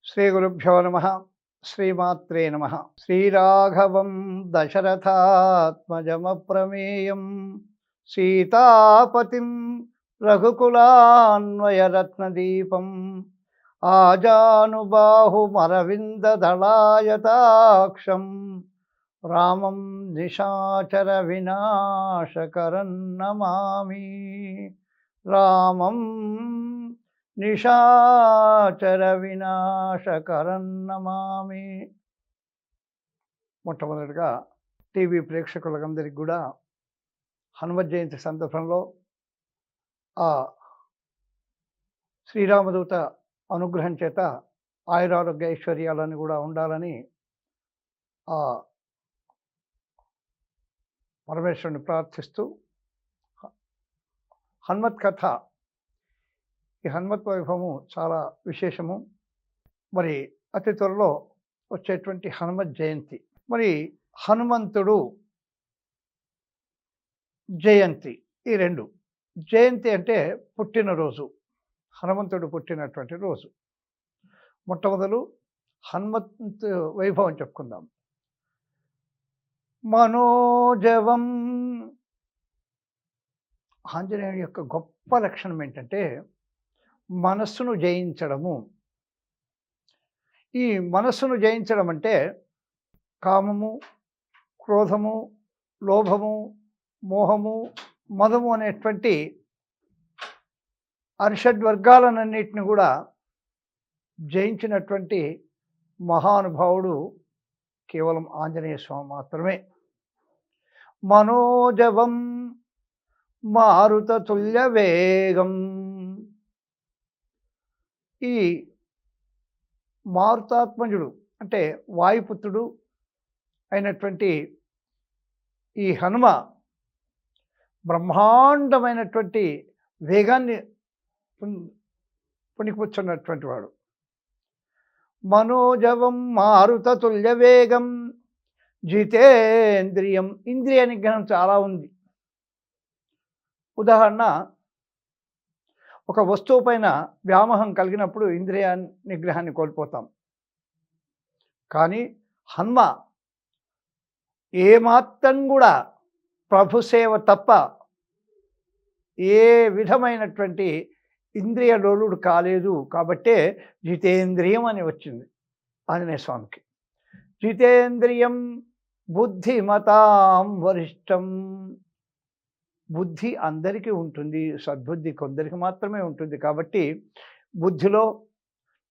శ్రీగురుభ్యో నమః. శ్రీమాత్రే నమః. శ్రీరాఘవం దశరథాత్మజమప్రమేయం సీతాపతిం రఘుకులాన్వయరత్నదీపం ఆజానుబాహుమరవిందదళాయతాక్షం రామం నిశాచర వినాశకరం నమామి. రామం నిశాచర వినాశకరం నమామి. మొట్టమొదటిగా టీవీ ప్రేక్షకులందరికీ కూడా హనుమత్ జయంతి సందర్భంలో ఆ శ్రీరామదూత అనుగ్రహం చేత ఆయురారోగ్య ఐశ్వర్యాలను కూడా ఉండాలని ఆ పరమేశ్వరుని ప్రార్థిస్తూ హనుమత్ కథ, ఈ హనుమత్ వైభవము చాలా విశేషము. మరి అతి త్వరలో వచ్చేటువంటి హనుమత్ జయంతి, మరి హనుమంతుడు జయంతి, ఈ రెండు. జయంతి అంటే పుట్టినరోజు, హనుమంతుడు పుట్టినటువంటి రోజు. మొట్టమొదలు హనుమంతు వైభవం చెప్పుకుందాం. మనోజవం, ఆంజనేయుడి యొక్క గొప్ప లక్షణం ఏంటంటే మనస్సును జయించడము. ఈ మనస్సును జయించడం అంటే కామము, క్రోధము, లోభము, మోహము, మదము అనేటువంటి అరిషడ్వర్గాలన్నింటిని కూడా జయించినటువంటి మహానుభావుడు కేవలం ఆంజనేయ స్వామి మాత్రమే. మనోజవం మారుతతుల్య వేగం. ఈ మారుతాత్మజుడు అంటే వాయుపుత్రుడు అయినటువంటి ఈ హనుమ బ్రహ్మాండమైనటువంటి వేగాన్ని పుణికిపుచ్చున్నటువంటి వాడు. మనోజవం మారుతతుల్య వేగం జితేంద్రియం. ఇంద్రియ నిగ్రహం చాలా ఉంది. ఉదాహరణ, ఒక వస్తువు పైన వ్యామోహం కలిగినప్పుడు ఇంద్రియ నిగ్రహాన్ని కోల్పోతాం. కానీ హనుమ ఏమాత్రం కూడా ప్రభుసేవ తప్ప ఏ విధమైనటువంటి ఇంద్రియ లోలుడు కాలేదు. కాబట్టే జితేంద్రియం అని వచ్చింది ఆంజనేయ స్వామికి. జితేంద్రియం బుద్ధిమతాం వరిష్టం. బుద్ధి అందరికీ ఉంటుంది, సద్బుద్ధి కొందరికి మాత్రమే ఉంటుంది. కాబట్టి బుద్ధిలో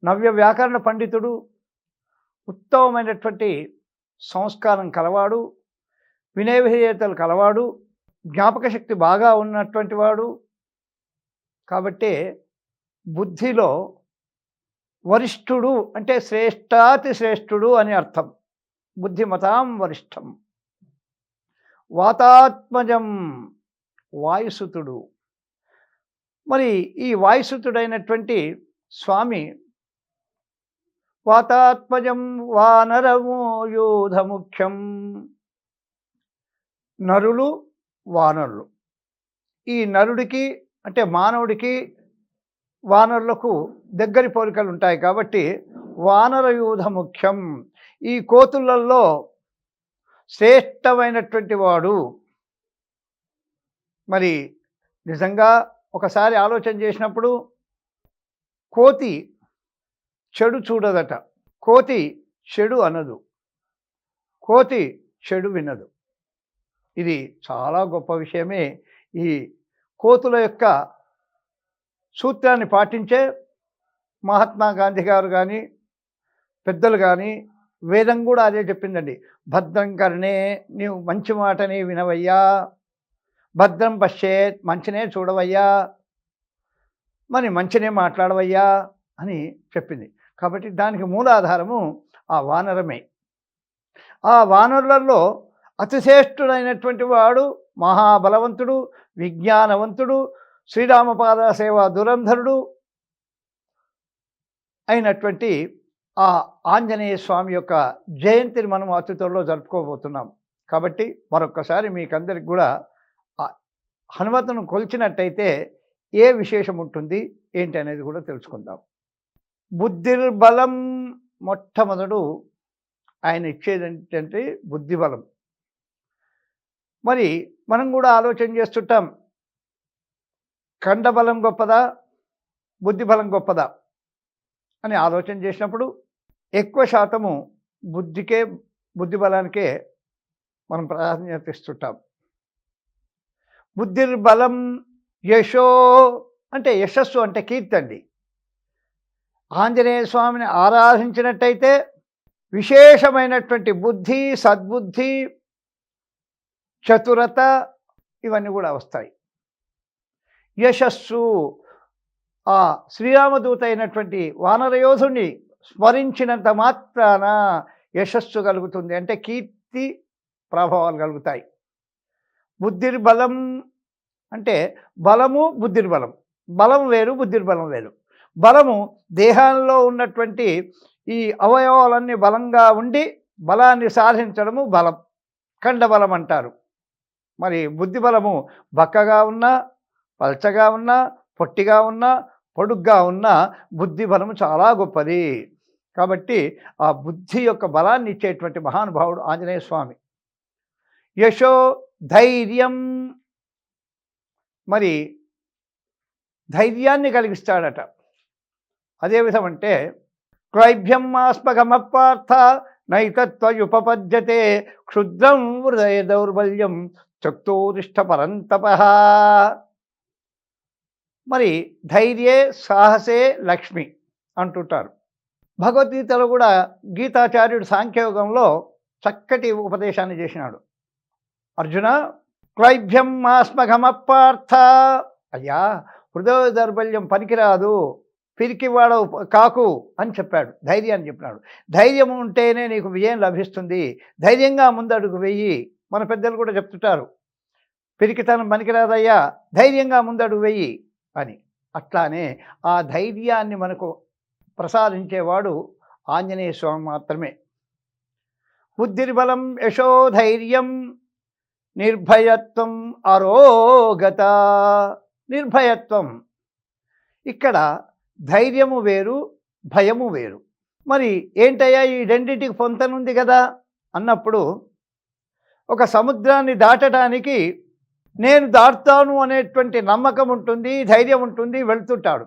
నవ్య వ్యాకరణ పండితుడు, ఉత్తమమైనటువంటి సంస్కారం కలవాడు, వినయ విధేయతలు కలవాడు, జ్ఞాపక శక్తి బాగా ఉన్నటువంటి వాడు. కాబట్టే బుద్ధిలో వరిష్ఠుడు అంటే శ్రేష్టాతి శ్రేష్ఠుడు అని అర్థం. బుద్ధిమతాం వరిష్టం. వాతాత్మజం, వాయుసుతుడు. మరి ఈ వాయుసుతుడైనటువంటి స్వామి వాతాత్మజం వానరము యూధముఖ్యం. నరులు, వానరులు. ఈ నరుడికి అంటే మానవుడికి వానరులకు దగ్గరి పోలికలు ఉంటాయి. కాబట్టి వానర యూధ ముఖ్యం. ఈ కోతులలో శ్రేష్టమైనటువంటి వాడు. మరి నిజంగా ఒకసారి ఆలోచన చేసినప్పుడు కోతి చెడు చూడదట, కోతి చెడు అనదు, కోతి చెడు వినదు. ఇది చాలా గొప్ప విషయమే. ఈ కోతుల యొక్క సూత్రాన్ని పాటించే మహాత్మా గాంధీ గారు కానీ పెద్దలు కానీ వేదం కూడా అదే చెప్పిందండి. భద్రం కర్ణే, నీవు మంచి మాటని వినవయ్యా, భద్రం పశ్చేత్, మంచినే చూడవయ్యా, మరి మంచినే మాట్లాడవయ్యా అని చెప్పింది. కాబట్టి దానికి మూలాధారము ఆ వానరమే. ఆ వానరులలో అతిశ్రేష్ఠుడైనటువంటి వాడు, మహాబలవంతుడు, విజ్ఞానవంతుడు, శ్రీరామపాద సేవా దురంధరుడు అయినటువంటి ఆ ఆంజనేయ స్వామి యొక్క జయంతిని మనం అతి త్వరలో జరుపుకోబోతున్నాం. కాబట్టి మరొక్కసారి మీకందరికి కూడా హనుమంతును కొలిచినట్టయితే ఏ విశేషం ఉంటుంది ఏంటి అనేది కూడా తెలుసుకుందాం. బుద్ధిర్బలం మొట్టమొదడు ఆయన ఇచ్చేది ఏంటంటే బుద్ధిబలం. మరి మనం కూడా ఆలోచన చేస్తుంటాం, కండబలం గొప్పదా, బుద్ధిబలం గొప్పదా అని ఆలోచన చేసినప్పుడు ఎక్కువ శాతము బుద్ధికే, బుద్ధిబలానికే మనం ప్రాధాన్యత ఇస్తుంటాం. బుద్ధిర్బలం యశో అంటే యశస్సు అంటే కీర్తి అండి. ఆంజనేయ స్వామిని ఆరాధించినట్టయితే విశేషమైనటువంటి బుద్ధి, సద్బుద్ధి, చతురత ఇవన్నీ కూడా వస్తాయి. యశస్సు ఆ శ్రీరామదూత అయినటువంటి వానరయోధుని స్మరించినంత మాత్రాన యశస్సు కలుగుతుంది, అంటే కీర్తి ప్రభావాలు కలుగుతాయి. బుద్ధిర్బలం అంటే బలము, బుద్ధిర్బలం. బలం వేరు, బుద్ధిర్బలం వేరు. బలము దేహంలో ఉన్నటువంటి ఈ అవయవాలన్నీ బలంగా ఉండి బలాన్ని సాధించడము బలం, కండబలం అంటారు. మరి బుద్ధిబలము బక్కగా ఉన్నా, పల్చగా ఉన్నా, పొట్టిగా ఉన్నా, పొడుగ్గా ఉన్నా బుద్ధిబలము చాలా గొప్పది. కాబట్టి ఆ బుద్ధి యొక్క బలాన్ని ఇచ్చేటువంటి మహానుభావుడు ఆంజనేయ స్వామి. యశో ధైర్యం, మరి ధైర్యాన్ని కలిగిస్తాడట. అదే విధమంటే క్లైభ్యం ఆస్మగమపార్థ నైతత్వయుపపద్యతే క్షుద్రం హృదయ దౌర్బల్యం చక్తోరిష్ట పరంతప. మరి ధైర్యే సాహసే లక్ష్మి అంటుంటారు. భగవద్గీతలో కూడా గీతాచార్యుడు సాంఖ్యయోగంలో చక్కటి ఉపదేశాన్ని చేసినాడు. అర్జున, క్లైభ్యం ఆస్మఘమపార్థ, అయ్యా హృదయ దౌర్బల్యం పనికిరాదు, పిరికివాడవు కాకు అని చెప్పాడు, ధైర్యాన్ని చెప్పినాడు. ధైర్యం ఉంటేనే నీకు విజయం లభిస్తుంది, ధైర్యంగా ముందడుగు వెయ్యి. మన పెద్దలు కూడా చెప్తుంటారు, పిరికితనం పనికిరాదయ్యా, ధైర్యంగా ముందడుగు వెయ్యి అని. అట్లానే ఆ ధైర్యాన్ని మనకు ప్రసాదించేవాడు ఆంజనేయ స్వామి మాత్రమే. బుద్ధిర్బలం యశోధైర్యం నిర్భయత్వం అరోగత. నిర్భయత్వం, ఇక్కడ ధైర్యము వేరు, భయము వేరు. మరి ఏంటయ్యా ఈ రెండింటికి పొంతనుంది కదా అన్నప్పుడు, ఒక సముద్రాన్ని దాటడానికి నేను దాటుతాను అనేటువంటి నమ్మకం ఉంటుంది, ధైర్యం ఉంటుంది, వెళ్తుంటాడు.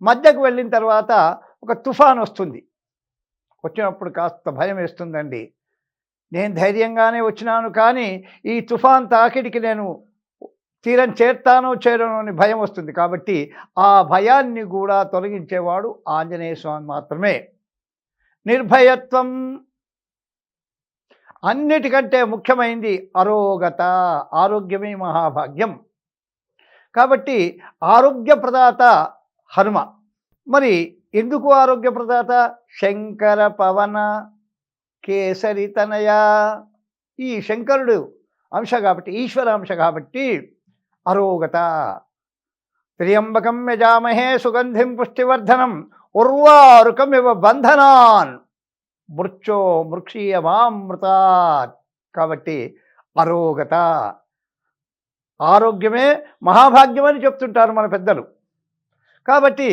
మధ్యకు వెళ్ళిన తర్వాత ఒక తుఫాన్ వస్తుంది. వచ్చినప్పుడు కాస్త భయం వేస్తుందండి. నేను ధైర్యంగానే వచ్చినాను, కానీ ఈ తుఫాన్ తాకిడికి నేను తీరం చేరుతానో చేరను అని భయం వస్తుంది. కాబట్టి ఆ భయాన్ని కూడా తొలగించేవాడు ఆంజనేయ స్వామి మాత్రమే. నిర్భయత్వం, అన్నిటికంటే ముఖ్యమైనది అరోగత, ఆరోగ్యమే మహాభాగ్యం. కాబట్టి ఆరోగ్య ప్రదాత హనుమ. మరి ఎందుకు ఆరోగ్య ప్రదాత? శంకర పవన కేసరి తనయ. ఈ శంకరుడు అంశ కాబట్టి, ఈశ్వర అంశ కాబట్టి అరోగత. త్ర్యంబకం యజామహే సుగంధిం పుష్టివర్ధనం ఉర్వారుకం ఇవ బంధనాన్ మృక్షో మృక్షీయమామృతాత్. కాబట్టి అరోగత, ఆరోగ్యమే మహాభాగ్యం అని చెప్తుంటారు మన పెద్దలు. కాబట్టి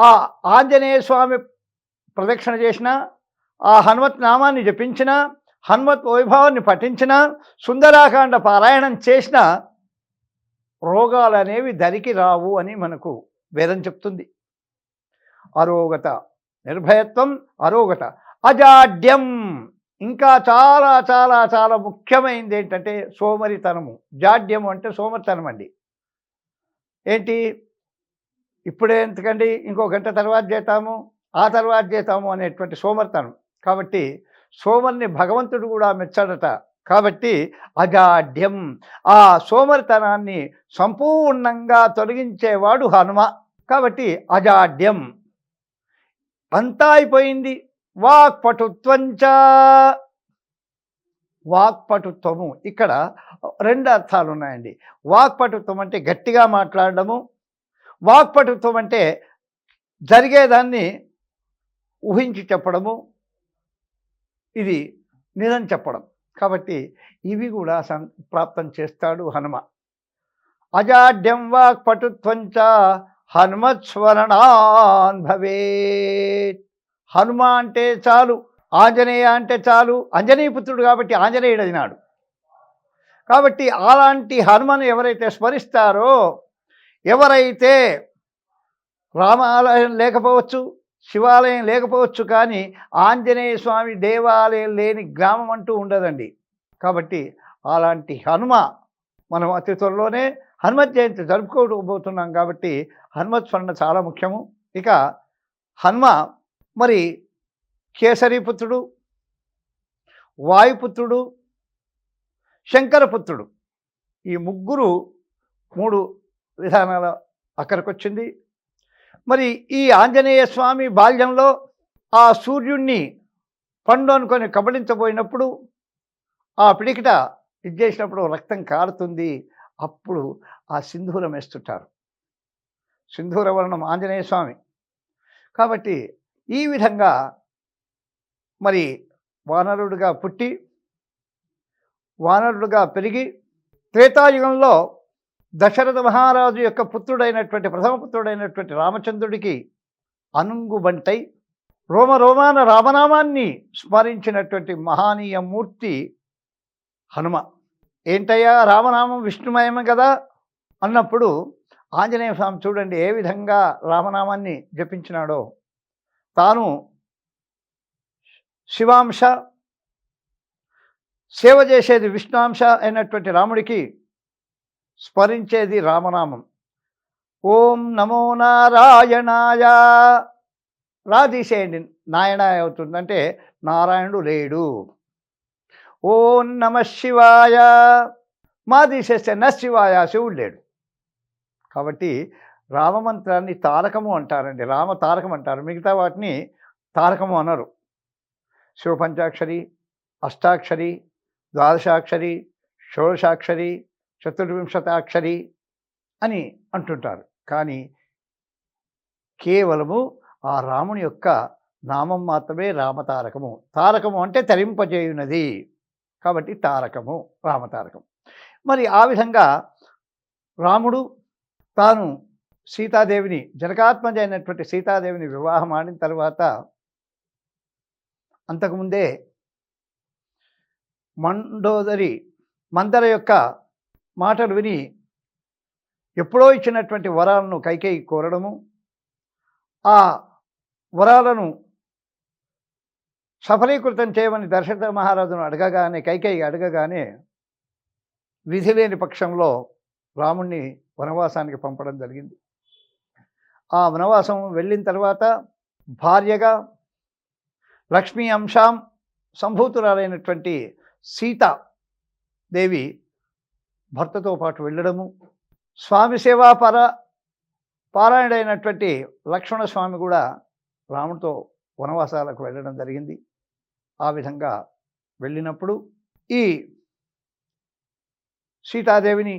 ఆ ఆంజనేయ స్వామి ప్రదక్షిణ చేసిన, ఆ హనుమత్ నామాన్ని జపించిన, హనుమత్ వైభవాన్ని పఠించిన, సుందరాకాండ పారాయణం చేసిన రోగాలు అనేవి దరికి రావు అని మనకు వేదం చెప్తుంది. అరోగత, నిర్భయత్వం, అరోగత. అజాడ్యం, ఇంకా చాలా చాలా చాలా ముఖ్యమైనది ఏంటంటే సోమరితనము. జాడ్యము అంటే సోమరితనం అండి. ఏంటి, ఇప్పుడే ఎందుకండి, ఇంకో గంట తర్వాత చేస్తాము, ఆ తర్వాత చేస్తాము అనేటువంటి సోమరితనం. కాబట్టి సోమరిని భగవంతుడు కూడా మెచ్చాడట. కాబట్టి అజాడ్యం, ఆ సోమరితనాన్ని సంపూర్ణంగా తొలగించేవాడు హనుమ. కాబట్టి అజాడ్యం. అంతా అయిపోయింది. వాక్పటుత్వంచ, వాక్పటుత్వము, ఇక్కడ రెండు అర్థాలు ఉన్నాయండి. వాక్పటుత్వం అంటే గట్టిగా మాట్లాడడము, వాక్పటుత్వం అంటే జరిగేదాన్ని ఊహించి చెప్పడము, ఇది నిజం చెప్పడం. కాబట్టి ఇవి కూడా ప్రాప్తం చేస్తాడు హనుమ. అజాడ్యం వాక్పటుత్వంచ హనుమత్స్మరణాన్ భవేత్. హనుమ అంటే చాలు, ఆంజనేయ అంటే చాలు, అంజనీపుత్రుడు కాబట్టి ఆంజనేయుడు అయినాడు. కాబట్టి అలాంటి హనుమను ఎవరైతే స్మరిస్తారో, ఎవరైతే రామాలయం లేకపోవచ్చు, శివాలయం లేకపోవచ్చు, కానీ ఆంజనేయ స్వామి దేవాలయం లేని గ్రామం అంటూ ఉండదండి. కాబట్టి అలాంటి హనుమ మనం అతి త్వరలోనే హనుమత్ జయంతి జరుపుకోబోతున్నాం. కాబట్టి హనుమత్ స్మరణ చాలా ముఖ్యము. ఇక హనుమ మరి కేసరీపుత్రుడు, వాయుపుత్రుడు, శంకరపుత్రుడు, ఈ ముగ్గురు 3 విధానాల అక్కడికొచ్చింది. మరి ఈ ఆంజనేయ స్వామి బాల్యంలో ఆ సూర్యుణ్ణి పండు అనుకొని కబళించబోయినప్పుడు ఆ పిడికిట ఇచ్చేసినప్పుడు రక్తం కారుతుంది. అప్పుడు ఆ సింధూరం వేస్తుంటారు. సింధూర వర్ణం ఆంజనేయ స్వామి. కాబట్టి ఈ విధంగా మరి వానరుడుగా పుట్టి వానరుడుగా పెరిగి త్రేతాయుగంలో దశరథ మహారాజు యొక్క పుత్రుడైనటువంటి ప్రథమ పుత్రుడైనటువంటి రామచంద్రుడికి అనుంగుబంటై రోమరోమాన రామనామాన్ని స్మరించినటువంటి మహానీయ మూర్తి హనుమ. ఏంటయ్యా రామనామం విష్ణుమయమే కదా అన్నప్పుడు ఆంజనేయ స్వామి చూడండి ఏ విధంగా రామనామాన్ని జపించినాడో. తాను శివాంశ, సేవ చేసేది విష్ణుంశ అయినటువంటి రాముడికి స్మరించేది రామనామం. ఓం నమో నారాయణాయ, తీసేయండి, నాయనాయ అవుతుంది, అంటే నారాయణుడు లేడు. ఓం నమ శివాయ, తీసేస్తే న శివాయ, శివుడు లేడు. కాబట్టి రామమంత్రాన్ని తారకము అంటారండి, రామ తారకం అంటారు. మిగతా వాటిని తారకము అనరు. శివపంచాక్షరి, అష్టాక్షరి, ద్వాదశాక్షరి, షోడశాక్షరి, చతుర్వింశతాక్షరి అని అంటుంటారు. కానీ కేవలము ఆ రాముని యొక్క నామం మాత్రమే రామతారకము. తారకము అంటే తరింపజేయునది, కాబట్టి తారకము, రామతారకం. మరి ఆ విధంగా రాముడు తాను సీతాదేవిని, జనకాత్మజ అయినటువంటి సీతాదేవిని వివాహం ఆడిన తర్వాత అంతకుముందే మందర యొక్క మాటలు విని ఎప్పుడో ఇచ్చినటువంటి వరాలను కైకేయి కోరడము, ఆ వరాలను సఫలీకృతం చేయమని దశరథ మహారాజును అడగగానే, కైకేయి అడగగానే విధి లేని పక్షంలో రాముణ్ణి వనవాసానికి పంపడం జరిగింది. ఆ వనవాసం వెళ్ళిన తర్వాత భార్యగా లక్ష్మీ అంశాం సంభూతురాలైనటువంటి సీతాదేవి భర్తతో పాటు వెళ్ళడము, స్వామి సేవా పారాయణుడైనటువంటి లక్ష్మణస్వామి కూడా రాముడితో వనవాసాలకు వెళ్ళడం జరిగింది. ఆ విధంగా వెళ్ళినప్పుడు ఈ సీతాదేవిని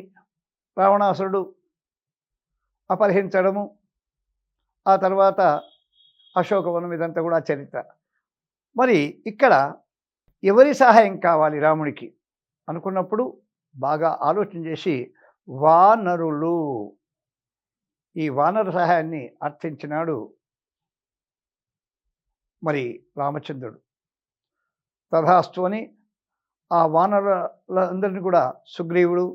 రావణాసురుడు అపహరించడము, ఆ తర్వాత అశోకవనం, ఇదంతా కూడా చరిత్ర. మరి ఇక్కడ ఎవరి సహాయం కావాలి రాముడికి అనుకున్నప్పుడు బాగా ఆలోచన చేసి వానరులు, ఈ వానర సహాయాన్ని అర్థించినాడు మరి రామచంద్రుడు. తథాస్తు అని ఆ వానరులందరినీ కూడా సుగ్రీవుడు,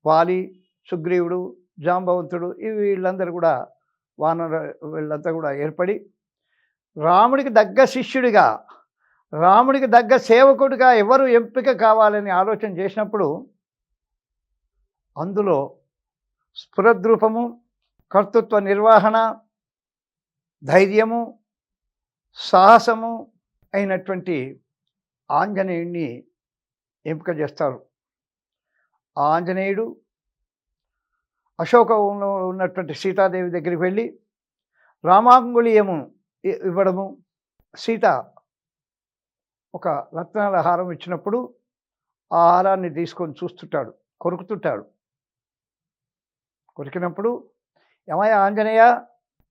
వాలి, సుగ్రీవుడు, జాంబవంతుడు, వీళ్ళందరూ కూడా వీళ్ళంతా కూడా ఏర్పడి రాముడికి దగ్గ శిష్యుడిగా, రాముడికి దగ్గ సేవకుడిగా ఎవరు ఎంపిక కావాలని ఆలోచన చేసినప్పుడు అందులో స్ఫురద్రూపము, కర్తృత్వ నిర్వహణ, ధైర్యము, సాహసము అయినటువంటి ఆంజనేయుడిని ఎంపిక చేస్తారు. ఆంజనేయుడు అశోకంలో ఉన్నటువంటి సీతాదేవి దగ్గరికి వెళ్ళి రామాంగుళీయము ఇవ్వడము, సీత ఒక రత్నాల హారం ఇచ్చినప్పుడు ఆ హారాన్ని తీసుకొని చూస్తుంటాడు, కొరుకుతుంటాడు. కొరికినప్పుడు ఏమయ్య ఆంజనేయ,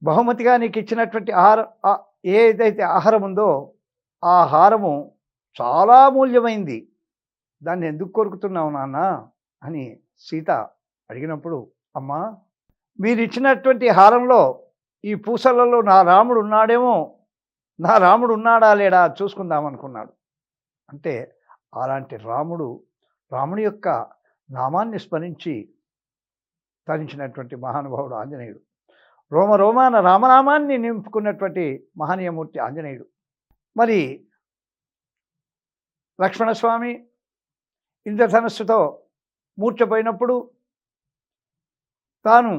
బహుమతిగా నీకు ఇచ్చినటువంటి ఏదైతే ఆహారం ఉందో ఆ హారము చాలా మూల్యమైంది, దాన్ని ఎందుకు కొరుకుతున్నావు నాన్న అని సీత అడిగినప్పుడు, అమ్మా మీరు ఇచ్చినటువంటి హారంలో ఈ పూసలలో నా రాముడు ఉన్నాడేమో, నా రాముడు ఉన్నాడా లేడా చూసుకుందాం అనుకున్నాడు. అంటే అలాంటి రాముడి యొక్క నామాన్ని స్మరించి తరించినటువంటి మహానుభావుడు ఆంజనేయుడు. రోమరోమాన రామనామాన్ని నింపుకున్నటువంటి మహనీయమూర్తి ఆంజనేయుడు. మరి లక్ష్మణస్వామి ఇంద్రధనస్సుతో మూర్ఛపోయినప్పుడు తాను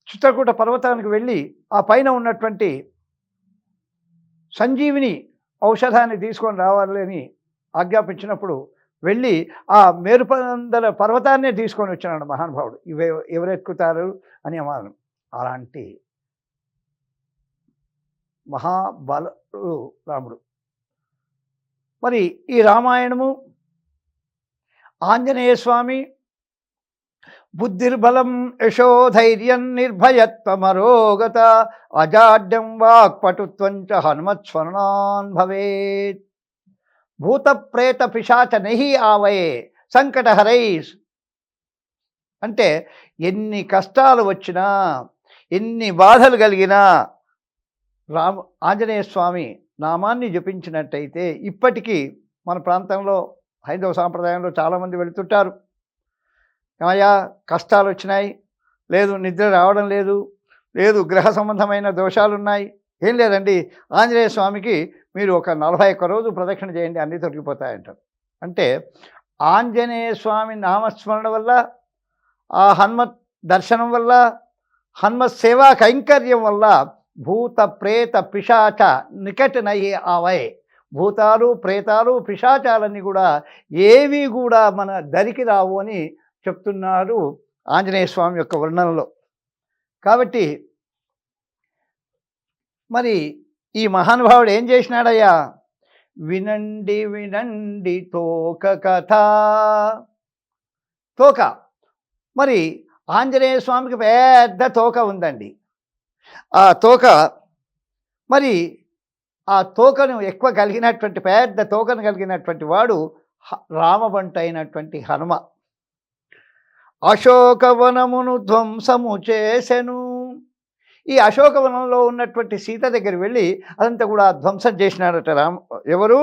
చిత్రకూట పర్వతానికి వెళ్ళి ఆ పైన ఉన్నటువంటి సంజీవిని ఔషధాన్ని తీసుకొని రావాలని ఆజ్ఞాపించినప్పుడు వెళ్ళి ఆ మేరుపందల పర్వతాన్నే తీసుకొని వచ్చినాడు మహానుభావుడు. ఎవరెక్కుతారు అని అమానం. అలాంటి మహాబలుడు రాముడు. మరి ఈ రామాయణము ఆంజనేయ స్వామి బుద్ధిర్బలం యశోధైర్యం నిర్భయత్వమరోగత అజాడ్యం వాక్పటుత్వంచ హనుమత్స్మరణాన్ భవేత్. భూత ప్రేత పిశాచ నహి ఆవయే సంకటహరై. అంటే ఎన్ని కష్టాలు వచ్చినా ఎన్ని బాధలు కలిగినా ఆంజనేయ స్వామి నామాన్ని జపించినట్టయితే ఇప్పటికీ మన ప్రాంతంలో హైందవ సాంప్రదాయంలో చాలామంది వెళుతుంటారు. ఏమయ్యా కష్టాలు వచ్చినాయి, లేదు నిద్ర రావడం లేదు, లేదు గ్రహ సంబంధమైన దోషాలు ఉన్నాయి, ఏం లేదండి ఆంజనేయ స్వామికి మీరు ఒక 41 రోజు ప్రదక్షిణ చేయండి, అన్నీ తొలగిపోతాయంటారు. అంటే ఆంజనేయ స్వామి నామస్మరణ వల్ల, ఆ హనుమత్ దర్శనం వల్ల, హనుమత్ సేవా కైంకర్యం వల్ల భూత ప్రేత పిశాచ నికట్ నహి ఆవయ్. భూతాలు ప్రేతాలు పిశాచాలన్నీ కూడా ఏవి కూడా మన దరికి రావు అని చెప్తున్నారు ఆంజనేయ స్వామి యొక్క వర్ణనలో. కాబట్టి మరి ఈ మహానుభావుడు ఏం చేసినాడయ్యా? వినండి వినండి తోక కథ. తోక, మరి ఆంజనేయ స్వామికి పెద్ద తోక ఉందండి. ఆ తోక, మరి ఆ తోకను ఎక్కువ కలిగినటువంటి పెద్ద తోకను కలిగినటువంటి వాడు రామబంట అయినటువంటి హనుమ. అశోకవనమును ధ్వంసము చేసెను. ఈ అశోకవనంలో ఉన్నటువంటి సీత దగ్గర వెళ్ళి అదంతా కూడా ధ్వంసం చేసినాడట ఎవరు?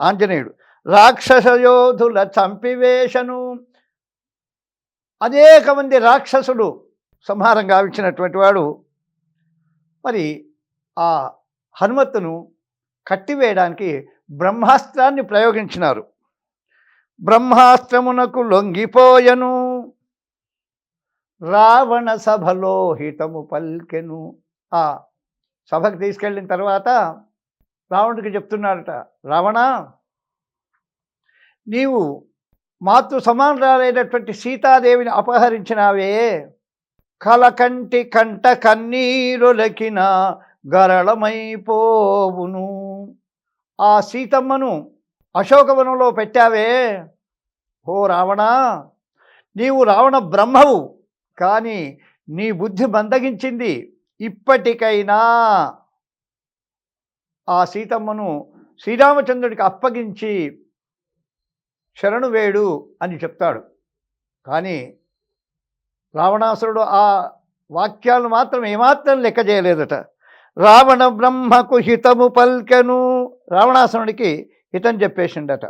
ఆంజనేయుడు. రాక్షస యోధుల చంపివేశను. అనేక మంది రాక్షసులు సంహారం గావించినటువంటి వాడు. మరి ఆ హనుమత్తును కట్టివేయడానికి బ్రహ్మాస్త్రాన్ని ప్రయోగించినారు. బ్రహ్మాస్త్రమునకు లొంగిపోయను, రావణ సభలో హితము పల్కెను. ఆ సభకు తీసుకెళ్ళిన తర్వాత రావణుడికి చెప్తున్నాడట, రావణ నీవు మాతృ సమానురాలైనటువంటి సీతాదేవిని అపహరించినావే, కలకంటి కంట కన్నీరులకిన గరళమైపోవును. ఆ సీతమ్మను అశోకవనంలో పెట్టావే, ఓ రావణ నీవు రావణ బ్రహ్మవు, కానీ నీ బుద్ధి మందగించింది. ఇప్పటికైనా ఆ సీతమ్మను శ్రీరామచంద్రుడికి అప్పగించి శరణు వేడు అని చెప్తాడు. కానీ రావణాసురుడు ఆ వాక్యాలను మాత్రం ఏమాత్రం లెక్క చేయలేదట. రావణ బ్రహ్మకు హితము పల్కెను. రావణాసురుడికి హితం చెప్పేసిండట.